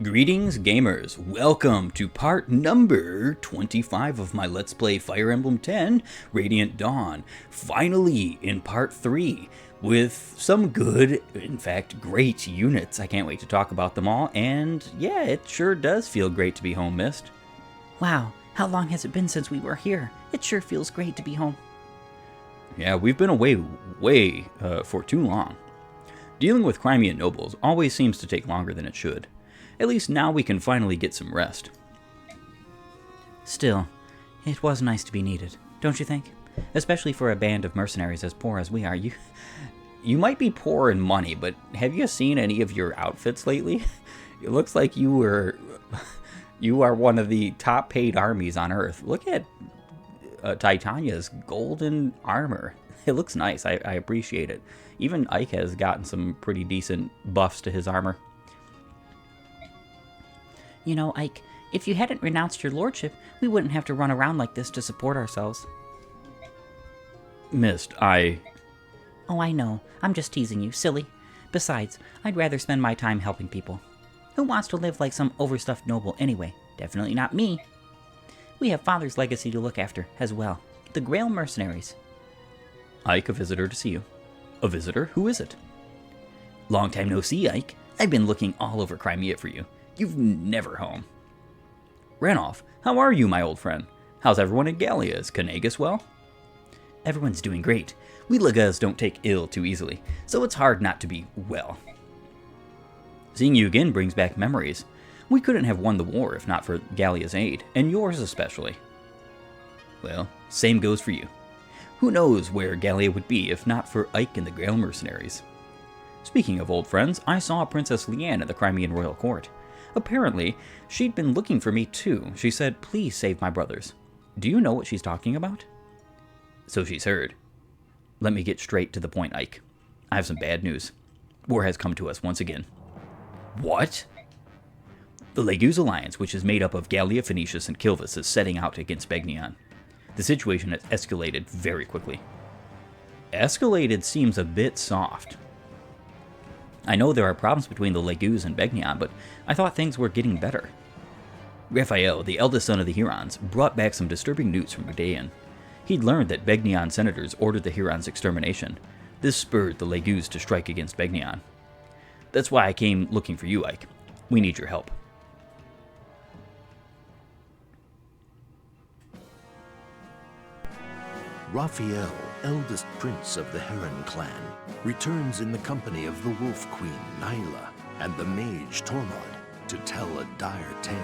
Greetings, gamers. Welcome to part number 25 of my Let's Play Fire Emblem 10 Radiant Dawn. Finally, in part 3, with some good, in fact, great units. I can't wait to talk about them all, and yeah, it sure does feel great to be home, Mist. Wow, how long has it been since we were here? It sure feels great to be home. Yeah, we've been away for too long. Dealing with Crimean nobles always seems to take longer than it should. At least now we can finally get some rest. Still, it was nice to be needed, don't you think? Especially for a band of mercenaries as poor as we are. You might be poor in money, but have you seen any of your outfits lately? It looks like you are one of the top paid armies on Earth. Look at Titania's golden armor. It looks nice. I appreciate it. Even Ike has gotten some pretty decent buffs to his armor. You know, Ike, if you hadn't renounced your lordship, we wouldn't have to run around like this to support ourselves. Mist, Oh, I know. I'm just teasing you, silly. Besides, I'd rather spend my time helping people. Who wants to live like some overstuffed noble anyway? Definitely not me. We have Father's legacy to look after, as well. The Grail mercenaries. Ike, a visitor to see you. A visitor? Who is it? Long time no see, Ike. I've been looking all over Crimea for you. You've never home. Ranulph, how are you, my old friend? How's everyone in Gallia? Is Kanagas well? Everyone's doing great. We Lagas don't take ill too easily, so it's hard not to be well. Seeing you again brings back memories. We couldn't have won the war if not for Gallia's aid, and yours especially. Well, same goes for you. Who knows where Gallia would be if not for Ike and the Grail mercenaries. Speaking of old friends, I saw Princess Leanne at the Crimean royal court. Apparently, she'd been looking for me too. She said, please save my brothers. Do you know what she's talking about? So she's heard. Let me get straight to the point, Ike. I have some bad news. War has come to us once again. What? The Leguse alliance, which is made up of Gallia, Phoenicius, and Kilvis, is setting out against Begnion. The situation has escalated very quickly. Escalated seems a bit soft. I know there are problems between the Leguse and Begnion, but I thought things were getting better. Raphael, the eldest son of the Hurons, brought back some disturbing news from Udayan. He'd learned that Begnion senators ordered the Hurons' extermination. This spurred the Leguse to strike against Begnion. That's why I came looking for you, Ike. We need your help. Raphael, eldest prince of the Heron clan, returns in the company of the Wolf Queen, Nyla, and the mage, Tormod, to tell a dire tale.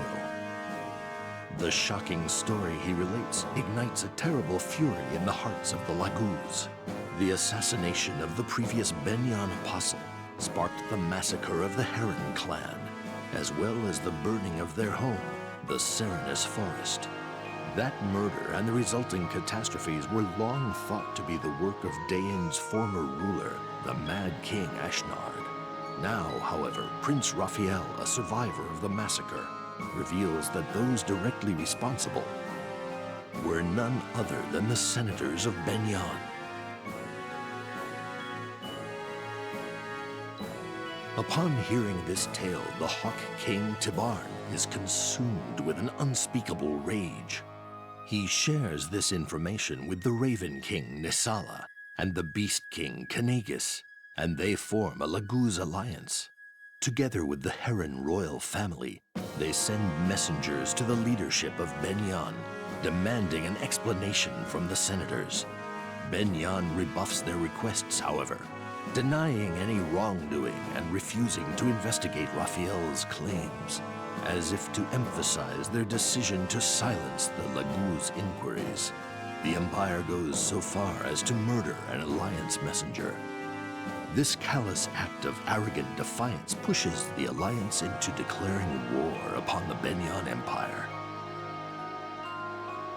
The shocking story he relates ignites a terrible fury in the hearts of the Laguz. The assassination of the previous Begnion apostle sparked the massacre of the Heron clan, as well as the burning of their home, the Serenus Forest. That murder and the resulting catastrophes were long thought to be the work of Dayan's former ruler, the Mad King Ashnard. Now, however, Prince Raphael, a survivor of the massacre, reveals that those directly responsible were none other than the senators of Begnion. Upon hearing this tale, the Hawk King Tibarn is consumed with an unspeakable rage. He shares this information with the Raven King Nisala and the Beast King Kanagas, and they form a Laguz alliance. Together with the Heron royal family, they send messengers to the leadership of Begnion, demanding an explanation from the senators. Begnion rebuffs their requests, however, denying any wrongdoing and refusing to investigate Raphael's claims, as if to emphasize their decision to silence the Laguz inquiries. The Empire goes so far as to murder an alliance messenger. This callous act of arrogant defiance pushes the alliance into declaring war upon the Begnion Empire.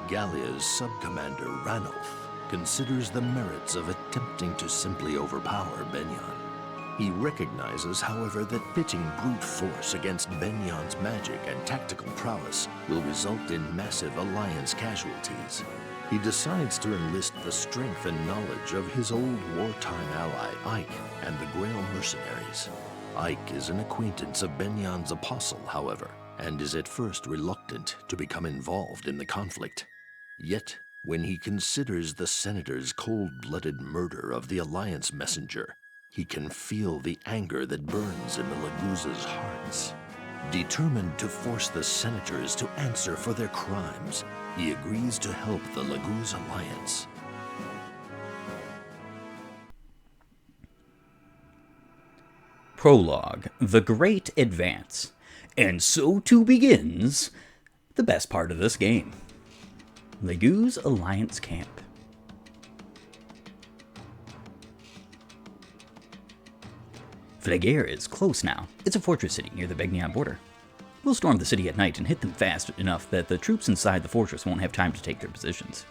Gallia's sub-commander Ranulph considers the merits of attempting to simply overpower Begnion. He recognizes, however, that pitting brute force against Begnion's magic and tactical prowess will result in massive alliance casualties. He decides to enlist the strength and knowledge of his old wartime ally, Ike, and the Grail mercenaries. Ike is an acquaintance of Benyan's apostle, however, and is at first reluctant to become involved in the conflict. Yet, when he considers the Senator's cold-blooded murder of the Alliance messenger, he can feel the anger that burns in the Laguz's hearts. Determined to force the Senators to answer for their crimes, he agrees to help the Laguz Alliance. Prologue, The Great Advance. And so too begins the best part of this game. Laguz Alliance Camp. Flaguer is close now. It's a fortress city near the Begnian border. We'll storm the city at night and hit them fast enough that the troops inside the fortress won't have time to take their positions.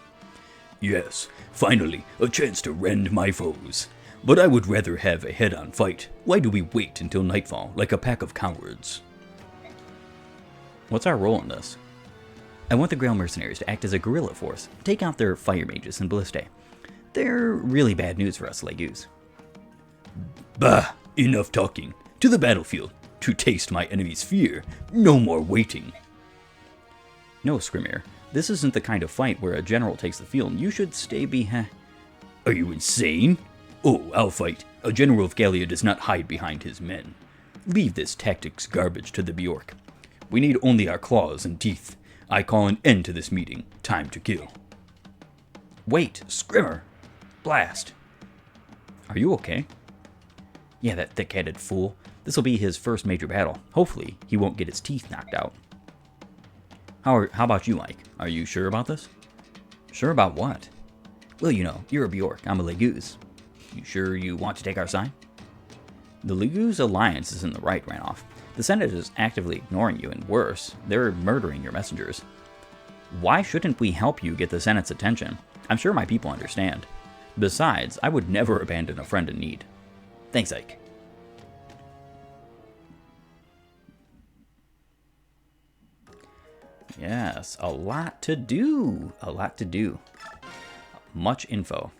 Yes, finally, a chance to rend my foes. But I would rather have a head-on fight. Why do we wait until nightfall, like a pack of cowards? What's our role in this? I want the Grail mercenaries to act as a guerrilla force, take out their fire mages and ballistae. They're really bad news for us Laguz. Bah! Enough talking. To the battlefield. To taste my enemy's fear. No more waiting. No, Scrimir. This isn't the kind of fight where a general takes the field. You should stay behind. Are you insane? Oh, I'll fight. A general of Gallia does not hide behind his men. Leave this tactics garbage to the Bjork. We need only our claws and teeth. I call an end to this meeting. Time to kill. Wait, Scrimmer! Blast! Are you okay? Yeah, that thick-headed fool. This'll be his first major battle. Hopefully, he won't get his teeth knocked out. How about you, Ike? Are you sure about this? Sure about what? Well, you know, you're a Bjork, I'm a Laguz. You sure you want to take our side? The Laguz Alliance is in the right, Ranoff. The Senate is actively ignoring you, and worse, they're murdering your messengers. Why shouldn't we help you get the Senate's attention? I'm sure my people understand. Besides, I would never abandon a friend in need. Thanks, Ike. Yes, a lot to do. A lot to do. Much info.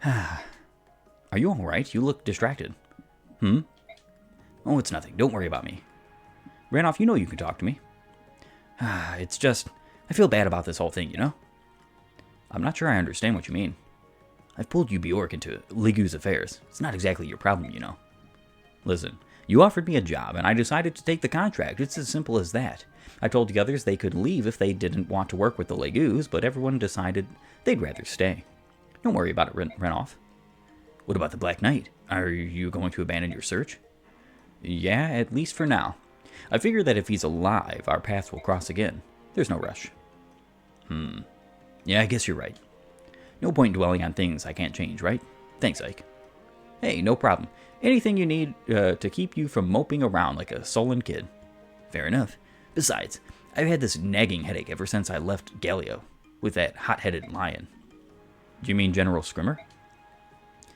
Are you alright? You look distracted. Oh, it's nothing. Don't worry about me. Ranoff, you know you can talk to me. It's just, I feel bad about this whole thing, you know? I'm not sure I understand what you mean. I've pulled you Bjork into Laguz affairs. It's not exactly your problem, you know. Listen, you offered me a job, and I decided to take the contract. It's as simple as that. I told the others they could leave if they didn't want to work with the Laguz, but everyone decided they'd rather stay. Don't worry about it, Ranoff. What about the Black Knight? Are you going to abandon your search? Yeah, at least for now. I figure that if he's alive, our paths will cross again. There's no rush. Yeah, I guess you're right. No point dwelling on things I can't change, right? Thanks, Ike. Hey, no problem. Anything you need to keep you from moping around like a sullen kid. Fair enough. Besides, I've had this nagging headache ever since I left Gallia with that hot-headed lion. Do you mean General Scrimmer?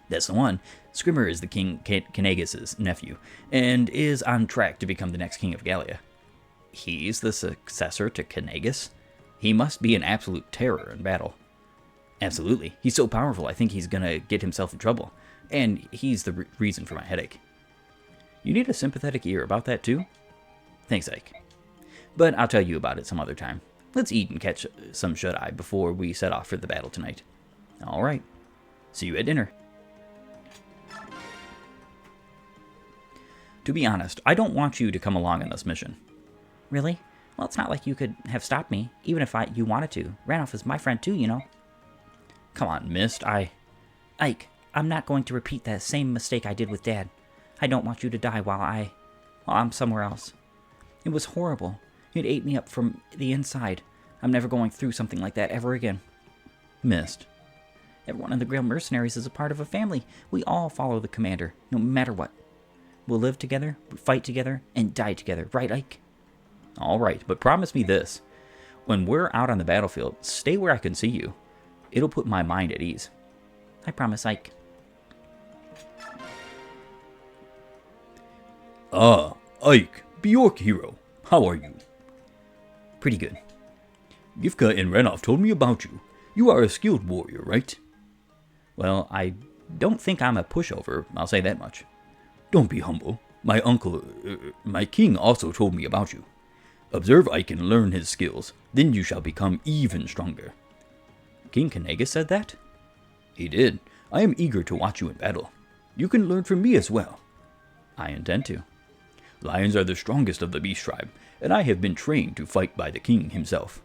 That's the one. Scrimmer is the King Kanagus' nephew, and is on track to become the next king of Gallia. He's the successor to Kanagus? He must be an absolute terror in battle. Absolutely. He's so powerful, I think he's gonna get himself in trouble. And he's the reason for my headache. You need a sympathetic ear about that, too? Thanks, Ike. But I'll tell you about it some other time. Let's eat and catch some shut-eye before we set off for the battle tonight. All right. See you at dinner. To be honest, I don't want you to come along on this mission. Really? Well, it's not like you could have stopped me, even if you wanted to. Ranoff is my friend, too, you know. Come on, Mist, Ike, I'm not going to repeat that same mistake I did with Dad. I don't want you to die while I'm somewhere else. It was horrible. It ate me up from the inside. I'm never going through something like that ever again. Mist. Everyone in the Grail Mercenaries is a part of a family. We all follow the commander, no matter what. We'll live together, fight together, and die together. Right, Ike? All right, but promise me this. When we're out on the battlefield, stay where I can see you. It'll put my mind at ease. I promise, Ike. Ah, Ike, Bjork hero. How are you? Pretty good. Gifka and Ranoff told me about you. You are a skilled warrior, right? Well, I don't think I'm a pushover, I'll say that much. Don't be humble. My king also told me about you. Observe Ike and learn his skills, then you shall become even stronger. King Kanegas said that? He did. I am eager to watch you in battle. You can learn from me as well. I intend to. Lions are the strongest of the beast tribe, and I have been trained to fight by the king himself.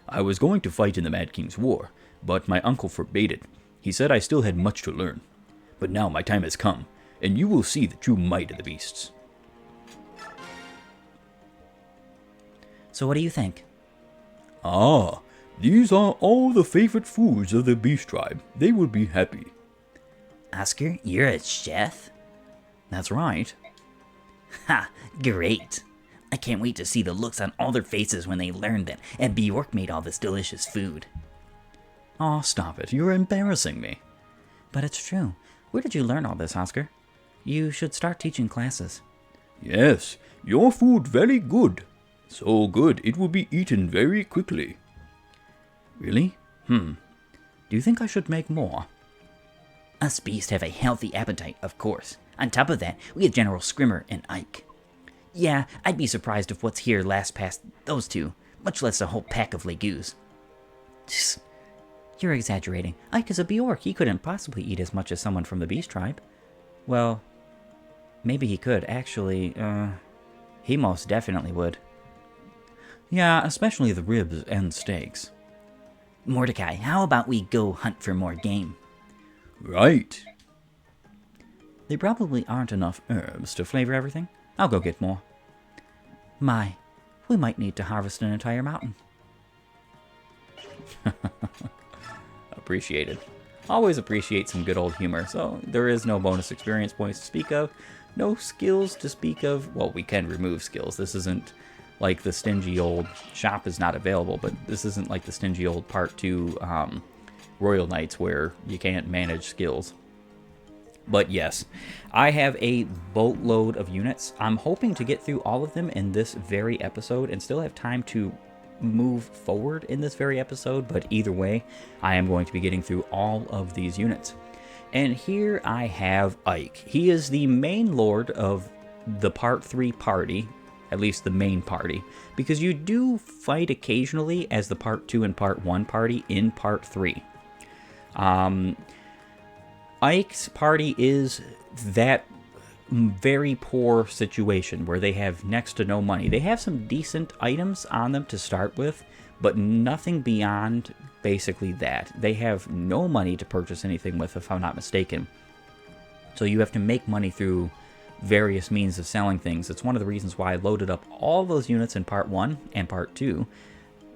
I was going to fight in the Mad King's war, but my uncle forbade it. He said I still had much to learn. But now my time has come, and you will see the true might of the beasts. So what do you think? Ah, these are all the favorite foods of the beast tribe. They will be happy. Oscar, you're a chef? That's right. Ha, great. I can't wait to see the looks on all their faces when they learn that Bjork made all this delicious food. Aw, stop it. You're embarrassing me. But it's true. Where did you learn all this, Oscar? You should start teaching classes. Yes, your food very good. So good, it will be eaten very quickly. Really? Do you think I should make more? Us beasts have a healthy appetite, of course. On top of that, we have General Scrimmer and Ike. Yeah, I'd be surprised if what's here lasts past those two, much less a whole pack of legues. You're exaggerating. Ike is a Bjork. He couldn't possibly eat as much as someone from the beast tribe. Well, maybe he could. Actually, he most definitely would. Yeah, especially the ribs and steaks. Mordecai, how about we go hunt for more game? Right. There probably aren't enough herbs to flavor everything. I'll go get more. My, we might need to harvest an entire mountain. Appreciated. Always appreciate some good old humor. So there is no bonus experience points to speak of. No skills to speak of. Well, we can remove skills. This isn't like the stingy old shop is not available, but this isn't like the stingy old part 2 Royal Knights where you can't manage skills. But yes, I have a boatload of units. I'm hoping to get through all of them in this very episode and still have time to move forward in this very episode, but either way, I am going to be getting through all of these units. And here I have Ike. He is the main lord of the Part 3 party, at least the main party, because you do fight occasionally as the Part 2 and Part 1 party in Part 3. Ike's party is that very poor situation where they have next to no money. They have some decent items on them to start with, but nothing beyond basically that. They have no money to purchase anything with, if I'm not mistaken. So you have to make money through various means of selling things. It's one of the reasons why I loaded up all those units in Part 1 and Part 2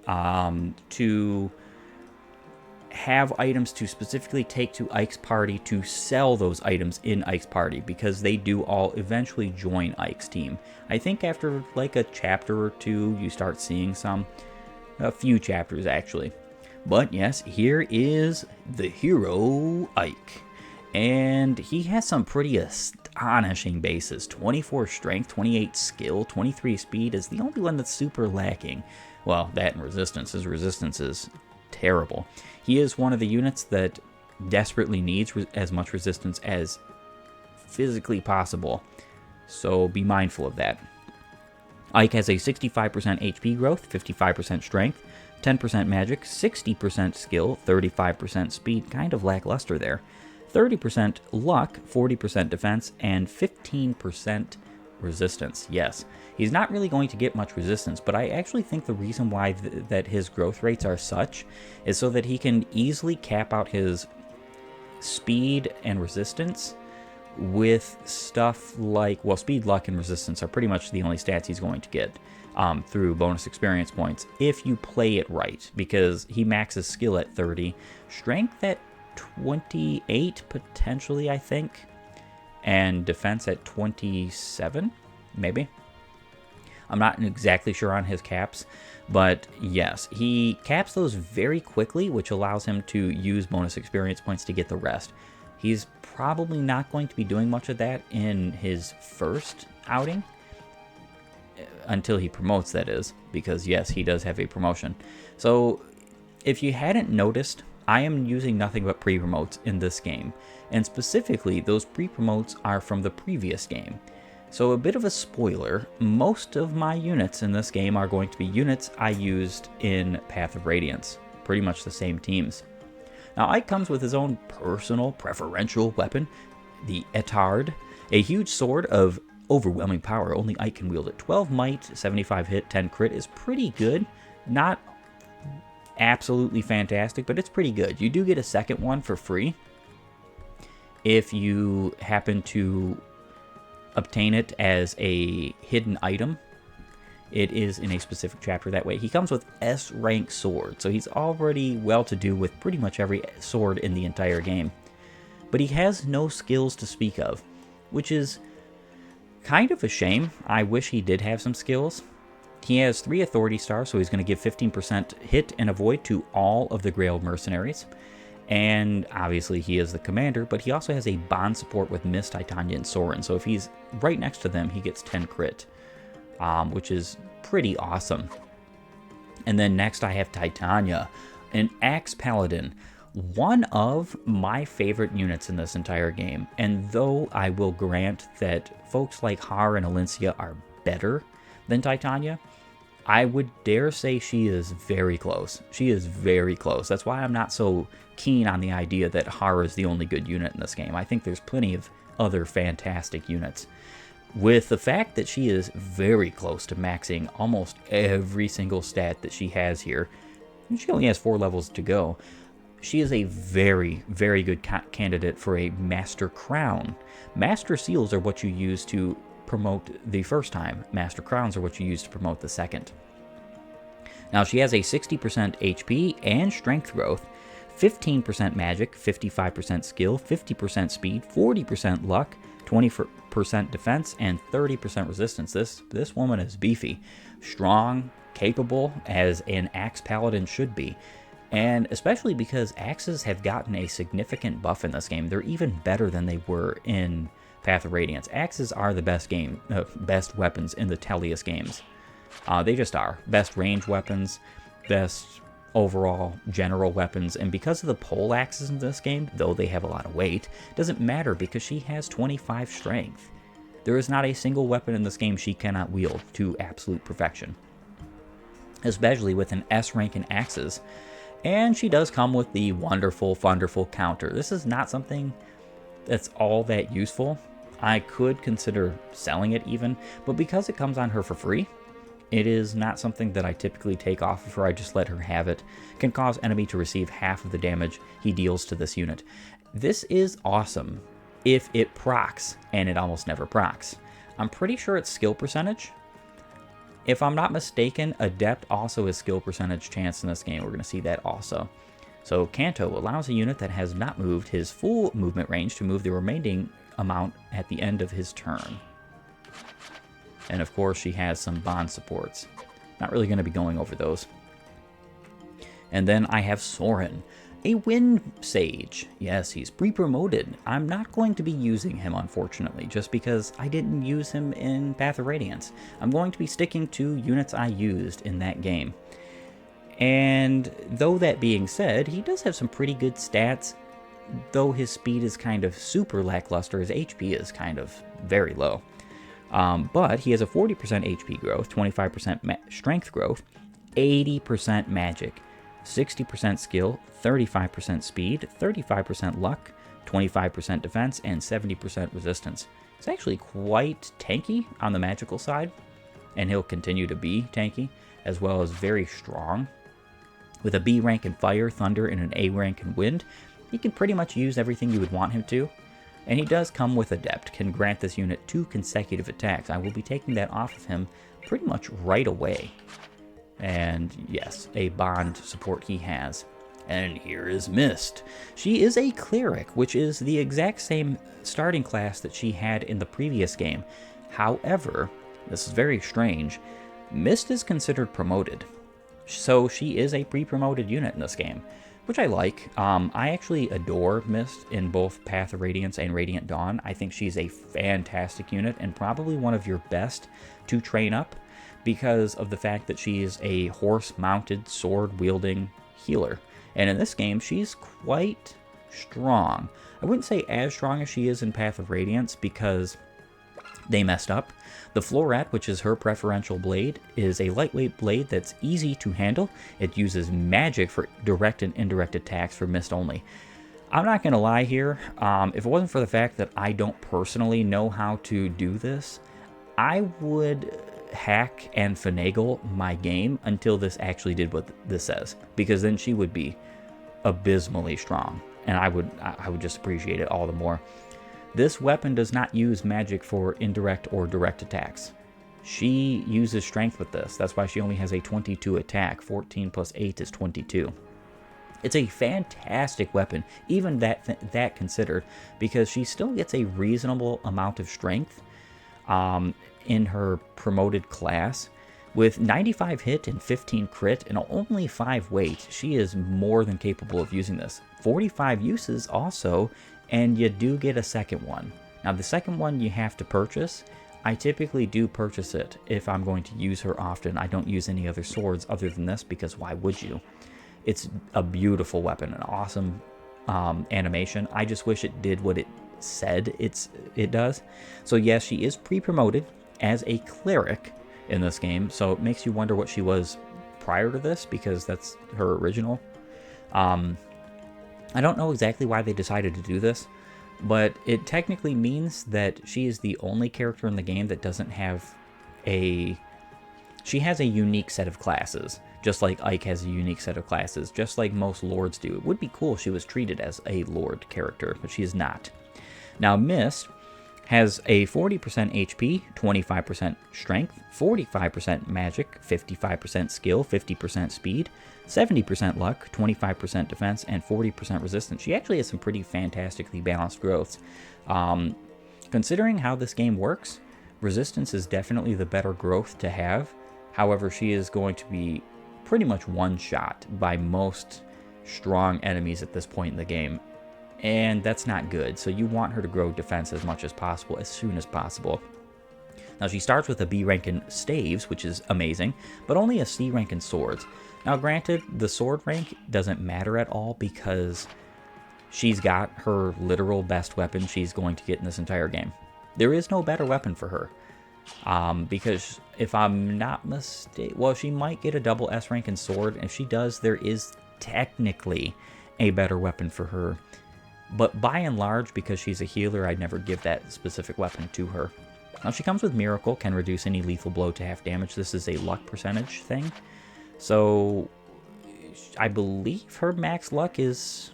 to have items to specifically take to Ike's party to sell those items in Ike's party, because they do all eventually join Ike's team. I think after like a chapter or two you start seeing a few chapters actually. But yes, here is the hero Ike, and he has some pretty astonishing bases. 24 strength, 28 skill, 23 speed is the only one that's super lacking. Well, that and resistance. His resistance is terrible. He is one of the units that desperately needs as much resistance as physically possible, so be mindful of that. Ike has a 65% HP growth, 55% strength, 10% magic, 60% skill, 35% speed, kind of lackluster there, 30% luck, 40% defense, and 15% resistance. Yes, he's not really going to get much resistance, but I actually think the reason why that his growth rates are such is so that he can easily cap out his speed and resistance with stuff like, well, speed, luck, and resistance are pretty much the only stats he's going to get through bonus experience points if you play it right, because he maxes skill at 30, strength at 28 potentially, I think, and defense at 27, maybe. I'm not exactly sure on his caps, but yes, he caps those very quickly, which allows him to use bonus experience points to get the rest. He's probably not going to be doing much of that in his first outing, until he promotes, that is, because yes, he does have a promotion. So if you hadn't noticed, I am using nothing but pre-promotes in this game, and specifically those pre-promotes are from the previous game. So a bit of a spoiler, most of my units in this game are going to be units I used in Path of Radiance. Pretty much the same teams. Now Ike comes with his own personal preferential weapon, the Etard, a huge sword of overwhelming power. Only Ike can wield it. 12 might, 75 hit, 10 crit is pretty good. Not absolutely fantastic, but it's pretty good. You do get a second one for free if you happen to obtain it as a hidden item. It is in a specific chapter that way. He comes with S rank sword, so he's already well-to-do with pretty much every sword in the entire game. But he has no skills to speak of, which is kind of a shame. I wish he did have some skills. He has 3 authority stars, so he's going to give 15% hit and avoid to all of the Grail mercenaries. And obviously he is the commander, but he also has a bond support with Mist, Titania, and Soren. So if he's right next to them, he gets 10 crit, which is pretty awesome. And then next I have Titania, an Axe Paladin. One of my favorite units in this entire game. And though I will grant that folks like Har and Alencia are better than Titania, I would dare say she is very close. She is very close. That's why I'm not so keen on the idea that Har is the only good unit in this game. I think there's plenty of other fantastic units. With the fact that she is very close to maxing almost every single stat that she has here, and she only has 4 levels to go, she is a very, very good candidate for a Master Crown. Master Seals are what you use to promote the first time. Master Crowns are what you use to promote the second. Now she has a 60% HP and strength growth, 15% magic, 55% skill, 50% speed, 40% luck, 20% defense, and 30% resistance. This woman is beefy, strong, capable, as an Axe Paladin should be. And especially because axes have gotten a significant buff in this game. They're even better than they were in Path of Radiance. Axes are the best weapons in the Tellius games. They just are. Best range weapons, best overall general weapons, and because of the pole axes in this game, though they have a lot of weight, doesn't matter because she has 25 strength. There is not a single weapon in this game she cannot wield to absolute perfection, especially with an S rank in axes. And she does come with the wonderful, wonderful counter. This is not something that's all that useful. I could consider selling it even, but because it comes on her for free, it is not something that I typically take off of her. I just let her have it. Can cause enemy to receive half of the damage he deals to this unit. This is awesome if it procs, and it almost never procs. I'm pretty sure it's skill percentage. If I'm not mistaken, Adept also has skill percentage chance in this game. We're going to see that also. So Kanto allows a unit that has not moved his full movement range to move the remaining amount at the end of his turn. And of course she has some bond supports. Not really going to be going over those. And then I have Soren, a Wind Sage. Yes, he's pre-promoted. I'm not going to be using him, unfortunately, just because I didn't use him in Path of Radiance. I'm going to be sticking to units I used in that game. And though that being said, he does have some pretty good stats. Though his speed is kind of super lackluster, his HP is kind of very low. But he has a 40% HP growth, 25% strength growth, 80% magic, 60% skill, 35% speed, 35% luck, 25% defense, and 70% resistance. It's actually quite tanky on the magical side, and he'll continue to be tanky, as well as very strong. With a B rank in fire, thunder, and an A rank in wind, he can pretty much use everything you would want him to. And he does come with Adept, can grant this unit 2 consecutive attacks. I will be taking that off of him pretty much right away. And yes, a bond support he has. And here is Mist. She is a cleric, which is the exact same starting class that she had in the previous game. However, this is very strange, Mist is considered promoted. So she is a pre-promoted unit in this game, which I like. I actually adore Mist in both Path of Radiance and Radiant Dawn. I think she's a fantastic unit and probably one of your best to train up because of the fact that she is a horse-mounted, sword-wielding healer. And in this game, she's quite strong. I wouldn't say as strong as she is in Path of Radiance because They messed up. The Floret, which is her preferential blade, is a lightweight blade that's easy to handle. It uses magic for direct and indirect attacks for mist only. I'm not going to lie here. If it wasn't for the fact that I don't personally know how to do this, I would hack and finagle my game until this actually did what this says, because then she would be abysmally strong, and I would just appreciate it all the more. This weapon does not use magic for indirect or direct attacks. She uses strength with this. That's why she only has a 22 attack. 14 plus 8 is 22. It's a fantastic weapon, even that considered, because she still gets a reasonable amount of strength in her promoted class. With 95 hit and 15 crit and only 5 weight, she is more than capable of using this. 45 uses also, and you do get a second one. Now, the second one you have to purchase. I typically do purchase it if I'm going to use her often. I don't use any other swords other than this, because why would you? It's a beautiful weapon, an awesome animation. I just wish it did what it said it does. So yes, she is pre-promoted as a cleric in this game, so it makes you wonder what she was prior to this, because that's her original. I don't know exactly why they decided to do this, but it technically means that she is the only character in the game that doesn't have she has a unique set of classes, just like Ike has a unique set of classes, just like most lords do. It would be cool if she was treated as a lord character, but she is not. Now, Mist has a 40% HP, 25% strength, 45% magic, 55% skill, 50% speed, 70% luck, 25% defense, and 40% resistance. She actually has some pretty fantastically balanced growths. Considering how this game works, resistance is definitely the better growth to have. However, she is going to be pretty much one-shot by most strong enemies at this point in the game, and that's not good. So you want her to grow defense as much as possible, as soon as possible. Now, she starts with a B rank in staves, which is amazing, but only a C rank in swords. Now, granted, the sword rank doesn't matter at all, because she's got her literal best weapon she's going to get in this entire game. There is no better weapon for her. Because if I'm not mistaken, well, she might get a double S rank in sword, and if she does, there is technically a better weapon for her. But by and large, because she's a healer, I'd never give that specific weapon to her. Now, she comes with Miracle, can reduce any lethal blow to half damage. This is a luck percentage thing. So, I believe her max luck is,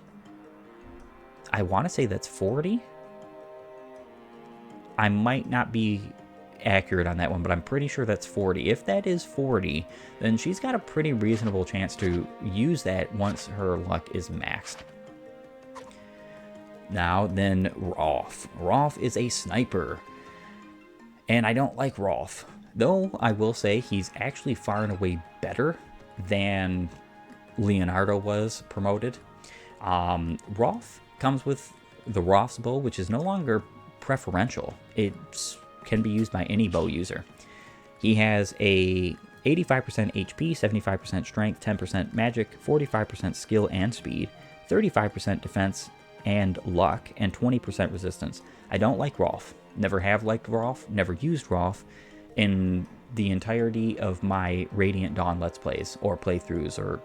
I want to say that's 40. I might not be accurate on that one, but I'm pretty sure that's 40. If that is 40, then she's got a pretty reasonable chance to use that once her luck is maxed. Now, then, Rolf. Rolf is a sniper, and I don't like Rolf. Though, I will say he's actually far and away better than Leonardo was promoted. Rolf comes with the Rolf's bow, which is no longer preferential. It can be used by any bow user. He has a 85% HP, 75% strength, 10% magic, 45% skill and speed, 35% defense and luck, and 20% resistance. I don't like Rolf. Never have liked Rolf, never used Rolf in the entirety of my Radiant Dawn Let's Plays, or playthroughs, or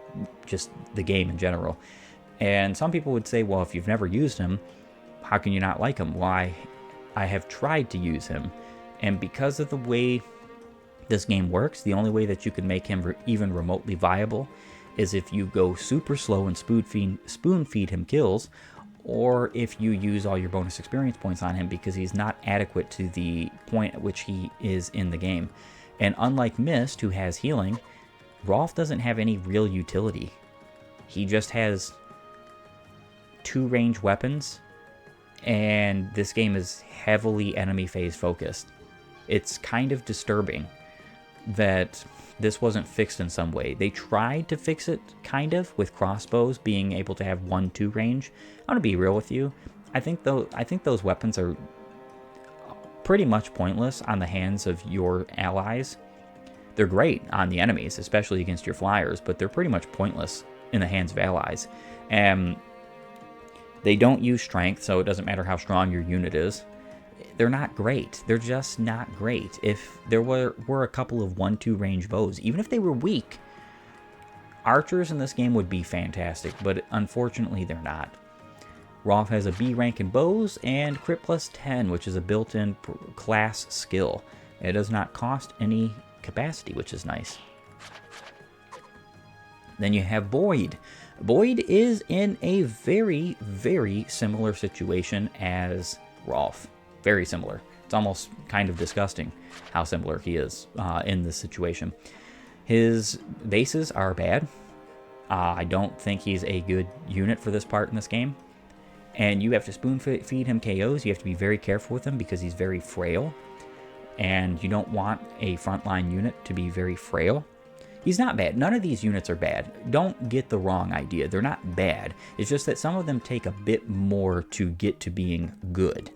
just the game in general. And some people would say, well, if you've never used him, how can you not like him? Why? I have tried to use him, and because of the way this game works, the only way that you can make him even remotely viable is if you go super slow and spoon feed him kills, or if you use all your bonus experience points on him, because he's not adequate to the point at which he is in the game. And unlike Mist, who has healing, Rolf doesn't have any real utility. He just has 2 range weapons, and this game is heavily enemy phase focused. It's kind of disturbing that this wasn't fixed in some way. They tried to fix it, kind of, with crossbows being able to have 1-2 range. I'm gonna be real with you. I think those weapons are pretty much pointless on the hands of your allies. They're great on the enemies, especially against your flyers, but they're pretty much pointless in the hands of allies. And they don't use strength, so it doesn't matter how strong your unit is. they're not great. They're just not great. If there were a couple of 1-2 range bows, even if they were weak, archers in this game would be fantastic, but unfortunately they're not. Rolf has a B rank in bows and crit plus 10, which is a built-in class skill. It does not cost any capacity, which is nice. Then you have Boyd. Boyd is in a very, very similar situation as Rolf. Very similar. It's almost kind of disgusting how similar he is in this situation. His bases are bad. I don't think he's a good unit for this part in this game. And you have to spoon feed him KOs. You have to be very careful with him because he's very frail. And you don't want a frontline unit to be very frail. He's not bad. None of these units are bad. Don't get the wrong idea. They're not bad. It's just that some of them take a bit more to get to being good.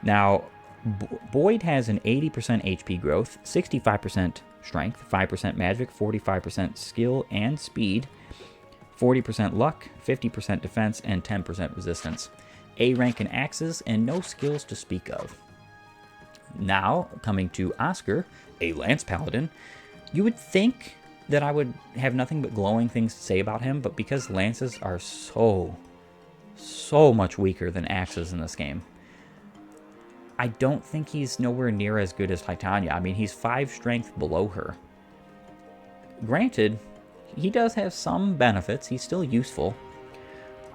Now, Boyd has an 80% HP growth, 65% strength, 5% magic, 45% skill and speed, 40% luck, 50% defense, and 10% resistance. A rank in axes, and no skills to speak of. Now, coming to Oscar, a lance paladin, you would think that I would have nothing but glowing things to say about him, but because lances are so much weaker than axes in this game, I don't think he's nowhere near as good as Titania. I mean, he's 5 strength below her. Granted, he does have some benefits. He's still useful.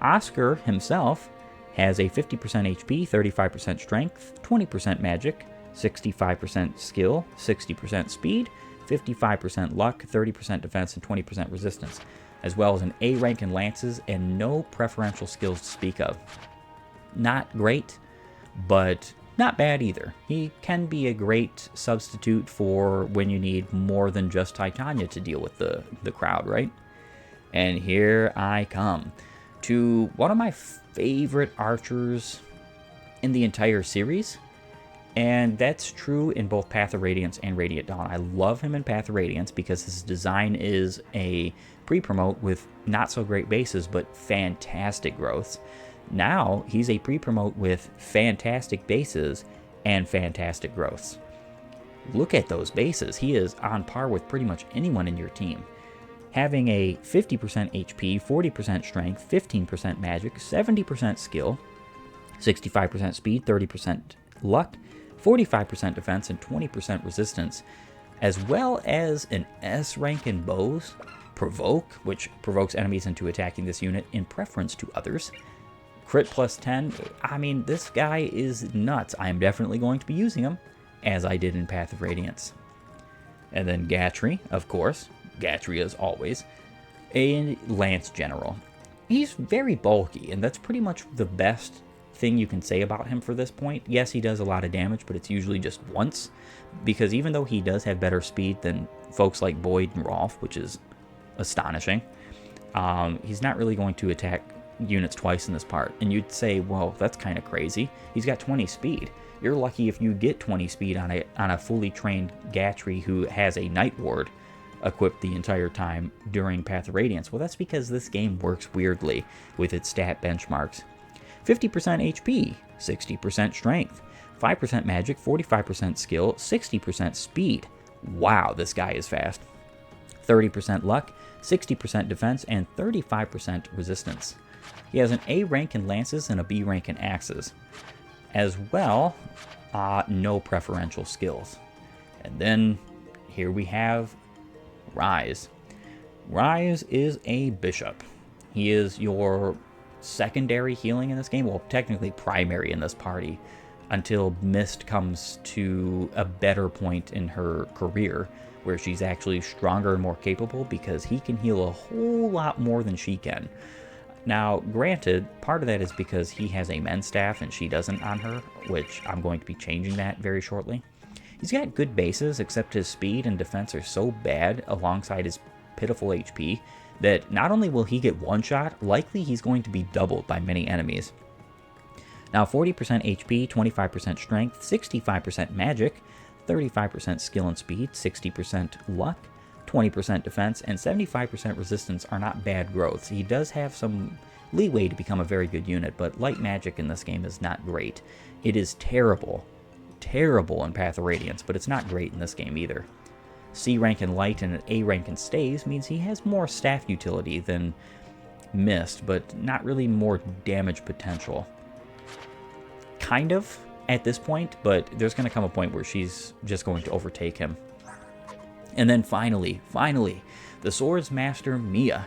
Oscar himself has a 50% HP, 35% strength, 20% magic, 65% skill, 60% speed, 55% luck, 30% defense, and 20% resistance, as well as an A rank in lances and no preferential skills to speak of. Not great, but not bad either. He can be a great substitute for when you need more than just Titania to deal with the crowd, right? And here I come to one of my favorite archers in the entire series, and that's true in both Path of Radiance and Radiant Dawn. I love him in Path of Radiance because his design is a pre-promote with not so great bases, but fantastic growths. Now, he's a pre-promote with fantastic bases and fantastic growths. Look at those bases. He is on par with pretty much anyone in your team. Having a 50% HP, 40% strength, 15% magic, 70% skill, 65% speed, 30% luck, 45% defense, and 20% resistance, as well as an S rank in bows, Provoke, which provokes enemies into attacking this unit in preference to others, crit plus 10. I mean, this guy is nuts. I am definitely going to be using him, as I did in Path of Radiance. And then Gatry, of course. Gatry as always. A Lance General. He's very bulky, and that's pretty much the best thing you can say about him for this point. Yes, he does a lot of damage, but it's usually just once, because even though he does have better speed than folks like Boyd and Rolf, which is astonishing, he's not really going to attack units twice in this part. And you'd say, well, that's kind of crazy. He's got 20 speed. You're lucky if you get 20 speed on a fully trained Gatry who has a Night Ward equipped the entire time during Path of Radiance. Well, that's because this game works weirdly with its stat benchmarks. 50% HP, 60% strength, 5% magic, 45% skill, 60% speed. Wow, this guy is fast. 30% luck, 60% defense, and 35% resistance. He has an A rank in lances and a B rank in axes. As well, no preferential skills. And then here we have Rise. Rise is a bishop. He is your secondary healing in this game. Well, technically primary in this party, until Mist comes to a better point in her career where she's actually stronger and more capable, because he can heal a whole lot more than she can. Now, granted, part of that is because he has a men's staff and she doesn't on her, which I'm going to be changing that very shortly. He's got good bases, except his speed and defense are so bad alongside his pitiful HP that not only will he get one shot, likely he's going to be doubled by many enemies. Now, 40% HP, 25% strength, 65% magic, 35% skill and speed, 60% luck, 20% defense, and 75% resistance are not bad growths. He does have some leeway to become a very good unit, but light magic in this game is not great. It is terrible in Path of Radiance, but it's not great in this game either. C rank in light and an A rank in stays means he has more staff utility than Mist, but not really more damage potential. Kind of at this point, but there's going to come a point where she's just going to overtake him. And then finally, the Swords Master Mia.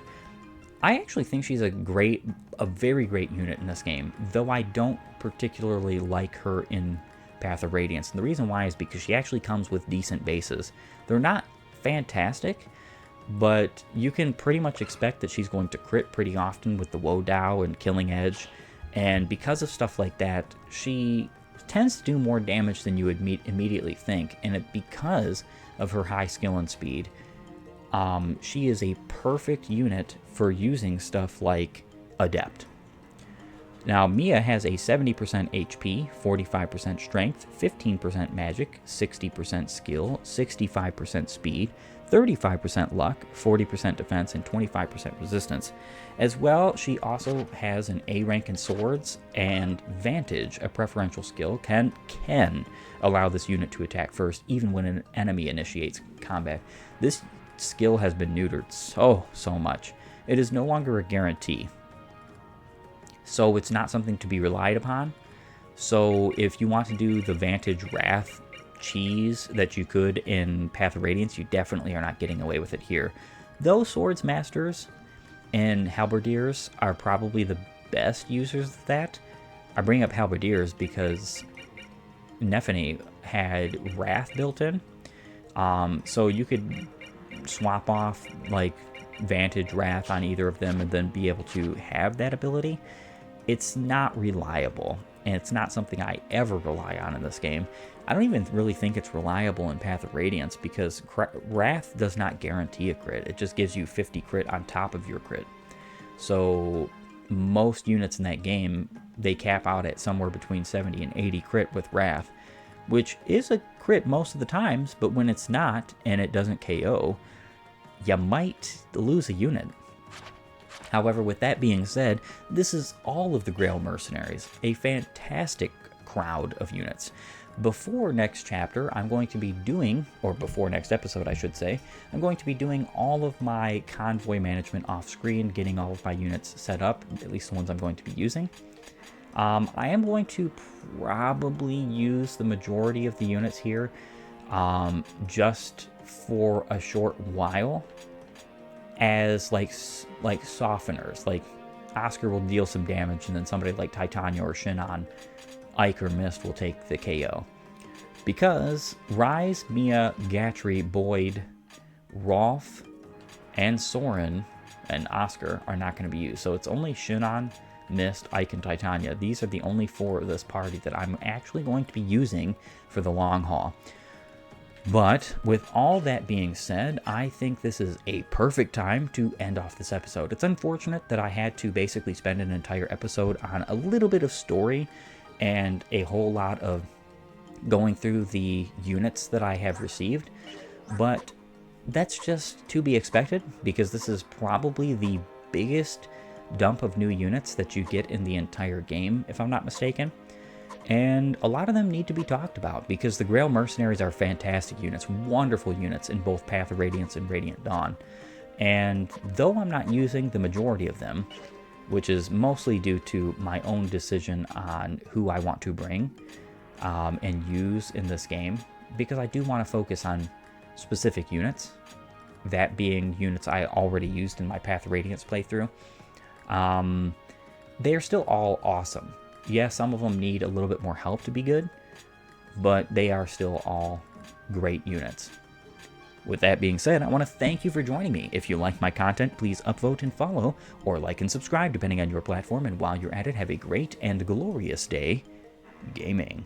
I actually think she's a very great unit in this game, though I don't particularly like her in Path of Radiance. And the reason why is because she actually comes with decent bases. They're not fantastic, but you can pretty much expect that she's going to crit pretty often with the Woe Dao and Killing Edge. And because of stuff like that, she tends to do more damage than you would immediately think. And because of her high skill and speed, she is a perfect unit for using stuff like Adept. Now, Mia has a 70% HP, 45% strength, 15% magic, 60% skill, 65% speed, 35% luck, 40% defense, and 25% resistance. As well, she also has an A rank in swords, and Vantage, a preferential skill, can allow this unit to attack first, even when an enemy initiates combat. This skill has been neutered so much. It is no longer a guarantee, so it's not something to be relied upon. So if you want to do the Vantage Wrath cheese that you could in Path of Radiance, you definitely are not getting away with it here. Though Swords Masters and Halberdiers are probably the best users of that. I bring up Halberdiers because Nephany had Wrath built in, so you could swap off like Vantage Wrath on either of them and then be able to have that ability. It's not reliable, and it's not something I ever rely on in this game. I don't even really think it's reliable in Path of Radiance because Wrath does not guarantee a crit. It just gives you 50 crit on top of your crit. So most units in that game, they cap out at somewhere between 70 and 80 crit with Wrath, which is a crit most of the times, but when it's not and it doesn't KO, you might lose a unit. However, with that being said, this is all of the Grail Mercenaries, a fantastic crowd of units. Before next chapter, I'm going to be doing, or before next episode I should say, I'm going to be doing all of my convoy management off screen, getting all of my units set up, at least the ones I'm going to be using. I am going to probably use the majority of the units here just for a short while as like softeners. Like Oscar will deal some damage, and then somebody like Titania or Shinon, Ike or Mist will take the KO. Because Rise, Mia, Gatry, Boyd, Rolf, and Soren and Oscar are not going to be used. So it's only Shinon, Mist, Ike, and Titania. These are the only four of this party that I'm actually going to be using for the long haul. But with all that being said, I think this is a perfect time to end off this episode. It's unfortunate that I had to basically spend an entire episode on a little bit of story and a whole lot of going through the units that I have received, but that's just to be expected because this is probably the biggest dump of new units that you get in the entire game, if I'm not mistaken. And a lot of them need to be talked about because the Grail Mercenaries are fantastic units, wonderful units in both Path of Radiance and Radiant Dawn. And though I'm not using the majority of them, which is mostly due to my own decision on who I want to bring and use in this game, because I do want to focus on specific units, that being units I already used in my Path of Radiance playthrough, they're still all awesome. Yeah, some of them need a little bit more help to be good, but they are still all great units. With that being said, I want to thank you for joining me. If you like my content, please upvote and follow, or like and subscribe depending on your platform, and while you're at it, have a great and glorious day gaming.